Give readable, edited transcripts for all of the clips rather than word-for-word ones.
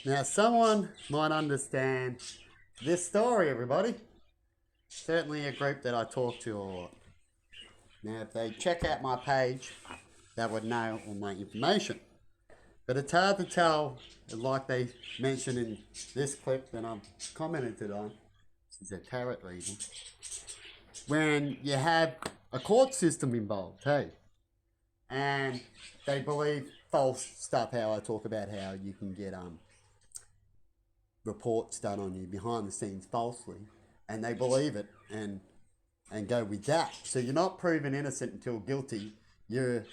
Now, someone might understand this story, everybody. Certainly a group that I talk to a lot. Now, if they check out my page, they would know all my information. But it's hard to tell, like they mentioned in this clip that I've commented on. This is a tarot reading. When you have a court system involved, hey, and they believe false stuff. How I talk about how you can get reports done on you behind the scenes falsely, and they believe it and go with that. So you're not proven innocent until guilty. You're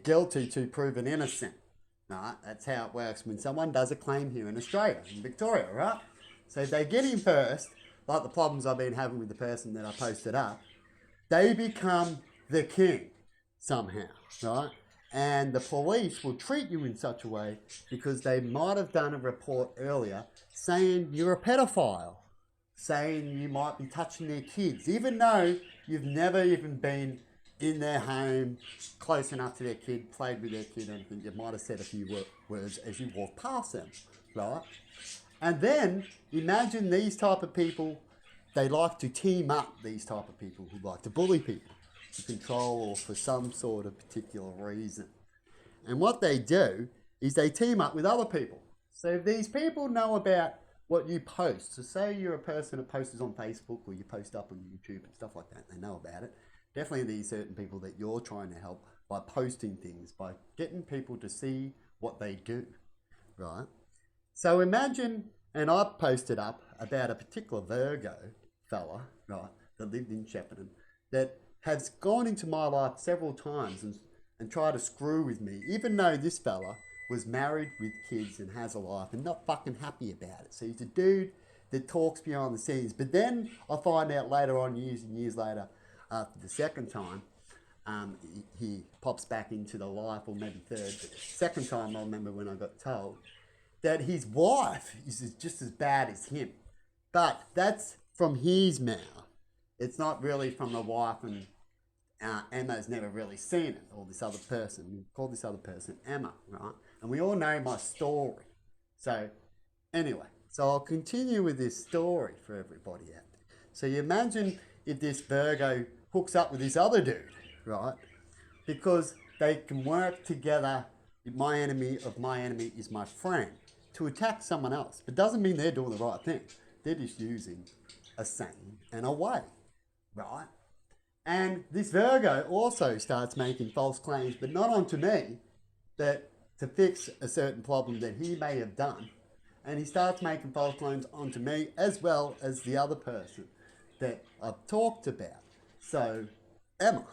guilty to proven innocent. Right? That's how it works when someone does a claim here in Australia, in Victoria, right? So if they get in first, like the problems I've been having with the person that I posted up, they become the king somehow, right? And the police will treat you in such a way because they might have done a report earlier saying you're a pedophile, saying you might be touching their kids, even though you've never even been in their home, close enough to their kid, played with their kid, and you might have said a few words as you walk past them, right? And then imagine these type of people, they like to team up, these type of people who like to bully people, to control or for some sort of particular reason. And what they do is they team up with other people. So if these people know about what you post, so say you're a person that posts on Facebook or you post up on YouTube and stuff like that, they know about it. Definitely these certain people that you're trying to help by posting things, by getting people to see what they do, right? So imagine, and I posted up about a particular Virgo fella, right, that lived in Shepparton, that has gone into my life several times and tried to screw with me, even though this fella was married with kids and has a life and not fucking happy about it. So he's a dude that talks behind the scenes. But then I find out later on, years and years later, after the second time, he pops back into the life, or maybe third, but second time I remember when I got told that his wife is just as bad as him. But that's from his mouth. It's not really from the wife, and Emma's never really seen it, or this other person. We call this other person Emma, right? And we all know my story. So anyway, so I'll continue with this story for everybody out there. So you imagine if this Virgo hooks up with this other dude, right? Because they can work together. My enemy of my enemy is my friend, to attack someone else. But doesn't mean they're doing the right thing. They're just using a saying and a way, right? And this Virgo also starts making false claims, but not onto me, that to fix a certain problem that he may have done. And he starts making false claims onto me as well as the other person that I've talked about. So, Emma,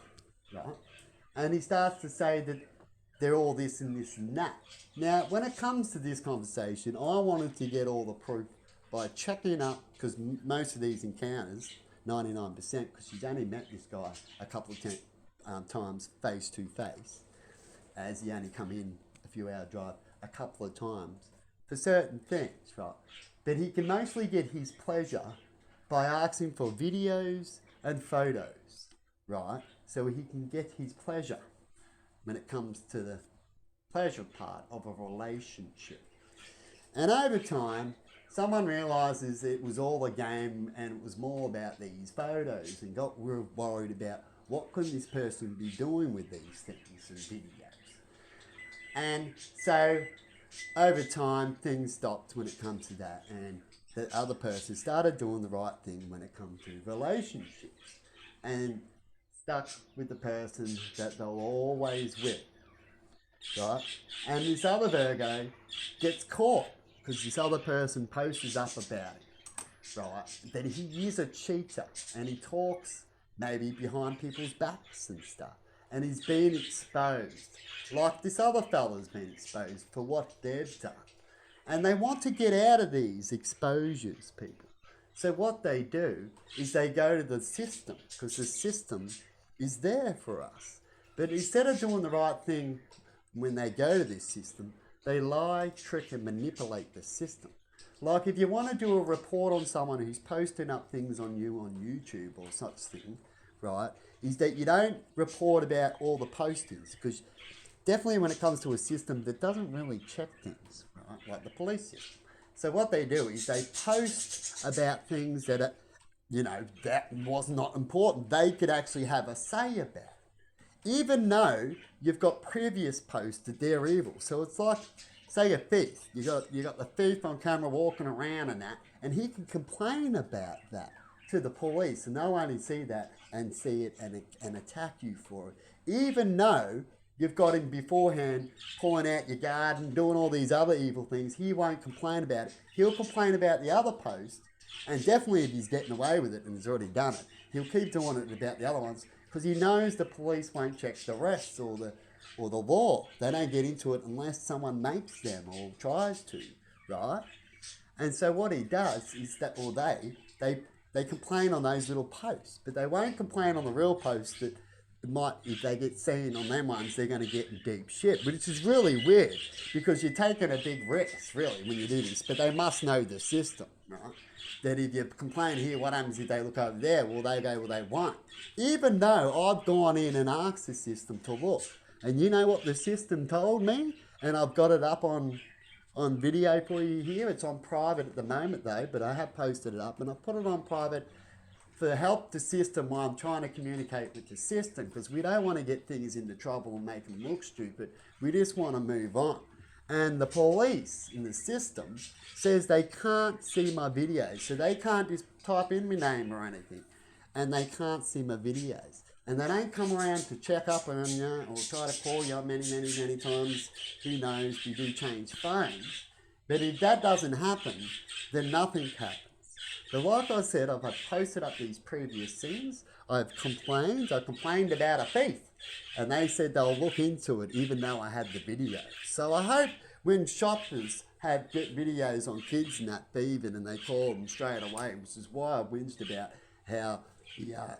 right? And he starts to say that they're all this and this and that. Now, when it comes to this conversation, I wanted to get all the proof by checking up, because most of these encounters, 99%, because she's only met this guy a couple of times face to face, as he only come in a few hour drive a couple of times for certain things, right? But he can mostly get his pleasure by asking for videos and photos, right? So he can get his pleasure when it comes to the pleasure part of a relationship. And over time, someone realizes it was all a game and it was more about these photos, and got real worried about what could this person be doing with these things and videos. And so over time, things stopped when it comes to that, and the other person started doing the right thing when it comes to relationships, and stuck with the person that they're always with, right? And this other Virgo gets caught because this other person posts up about it, right? That he is a cheater and he talks maybe behind people's backs and stuff. And he's been exposed, like this other fella's been exposed for what they've done. And they want to get out of these exposures, people. So what they do is they go to the system, because the system is there for us. But instead of doing the right thing when they go to this system, they lie, trick, and manipulate the system. Like if you want to do a report on someone who's posting up things on you on YouTube or such thing, right, is that you don't report about all the postings, because definitely when it comes to a system that doesn't really check things, right, like the police system. So what they do is they post about things that are, that was not important. They could actually have a say about it, even though you've got previous posts that they're evil. So it's like, say, a thief. You got the thief on camera walking around and that, and he can complain about that to the police, and they'll only see that and see it and attack you for it, even though you've got him beforehand pulling out your garden, doing all these other evil things. He won't complain about it. He'll complain about the other post, and definitely if he's getting away with it and he's already done it, he'll keep doing it about the other ones because he knows the police won't check the rest or the law. They don't get into it unless someone makes them or tries to, right? And so what he does is that, or they complain on those little posts, but they won't complain on the real posts that might, if they get seen on them ones, they're going to get in deep shit, which is really weird because you're taking a big risk, really, when you do this. But they must know the system, right? That if you complain here, what happens if they look over there? Well, they go, well, they won't. Even though I've gone in and asked the system to look. And you know what the system told me? And I've got it up on video for you here. It's on private at the moment, though, but I have posted it up. And I've put it on private to help the system while I'm trying to communicate with the system, because we don't want to get things into trouble and make them look stupid. We just want to move on. And the police in the system says they can't see my videos, so they can't just type in my name or anything, and they can't see my videos. And they don't come around to check up on you or try to call you up many, many, many times. Who knows, we do change phones. But if that doesn't happen, then nothing happens. But like I said, I've posted up these previous things. I've complained about a thief, and they said they'll look into it even though I had the video. So I hope when shoppers have videos on kids and that thieving and they call them straight away, which is why I whinged about how the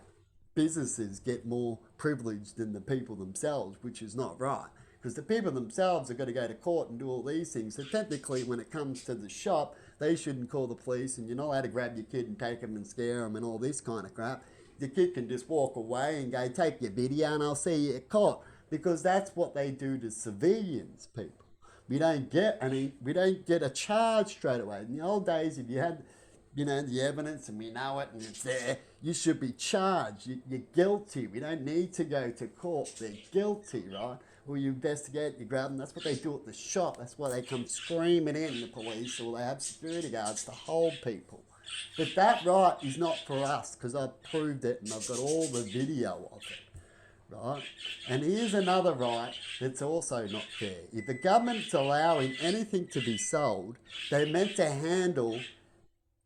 businesses get more privilege than the people themselves, which is not right. Because the people themselves are going to go to court and do all these things. So technically, when it comes to the shop, they shouldn't call the police, and you're not allowed to grab your kid and take them and scare them and all this kind of crap. The kid can just walk away and go, take your video and I'll see you at court. Because that's what they do to civilians, people. We don't get a charge straight away. In the old days, if you had, the evidence and we know it and it's there, you should be charged. You're guilty. We don't need to go to court. They're guilty, right? Or you investigate, you grab them. That's what they do at the shop. That's why they come screaming in, the police, or they have security guards to hold people. But that right is not for us, because I've proved it and I've got all the video of it, right? And here's another right that's also not fair. If the government's allowing anything to be sold, they're meant to handle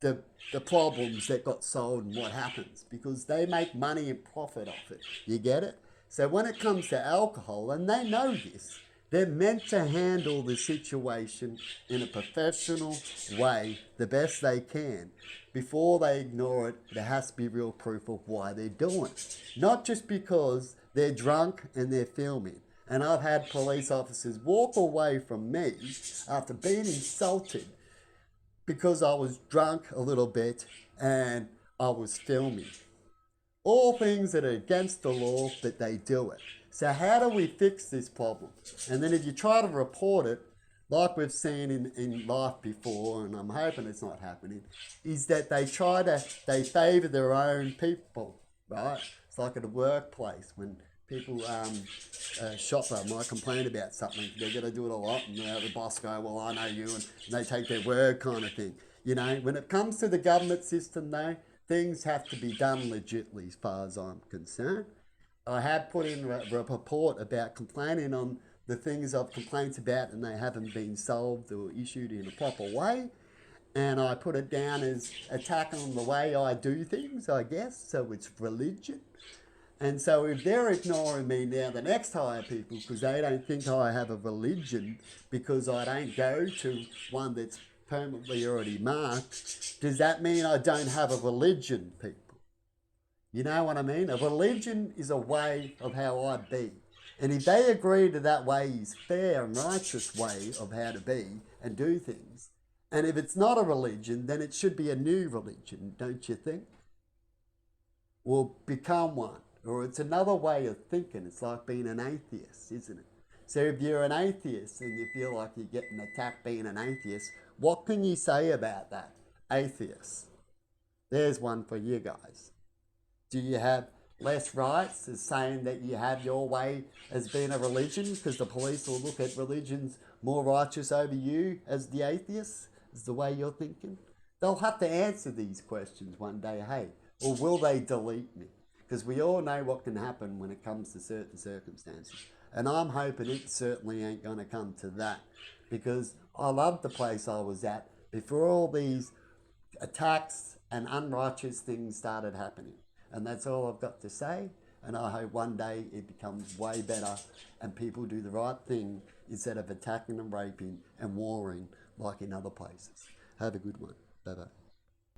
the problems that got sold and what happens, because they make money and profit off it. You get it? So when it comes to alcohol, and they know this, they're meant to handle the situation in a professional way, the best they can. Before they ignore it, there has to be real proof of why they're doing it. Not just because they're drunk and they're filming. And I've had police officers walk away from me after being insulted because I was drunk a little bit and I was filming. All things that are against the law, but they do it. So how do we fix this problem? And then if you try to report it, like we've seen in life before, and I'm hoping it's not happening, is that they favour their own people, right? It's like at a workplace when people, a shopper might complain about something, they're going to do it a lot, and the boss go, well, I know you, and they take their word kind of thing. When it comes to the government system though, things have to be done legitly as far as I'm concerned. I have put in a report about complaining on the things I've complained about and they haven't been solved or issued in a proper way. And I put it down as attack on the way I do things, I guess. So it's religion. And so if they're ignoring me now, the next higher people, because they don't think I have a religion because I don't go to one that's permanently already marked, does that mean I don't have a religion, people? You know what I mean? A religion is a way of how I be. And if they agree to that way is fair and righteous way of how to be and do things, and if it's not a religion, then it should be a new religion, don't you think? Or become one. Or it's another way of thinking. It's like being an atheist, isn't it? So if you're an atheist and you feel like you're getting attacked being an atheist, What can you say about that? Atheists. There's one for you guys. Do you have less rights as saying that you have your way as being a religion because the police will look at religions more righteous over you as the atheists? Is the way you're thinking? They'll have to answer these questions one day, hey, or will they delete me? Because we all know what can happen when it comes to certain circumstances. And I'm hoping it certainly ain't going to come to that, because I loved the place I was at before all these attacks and unrighteous things started happening. And that's all I've got to say. And I hope one day it becomes way better and people do the right thing instead of attacking and raping and warring like in other places. Have a good one. Bye-bye.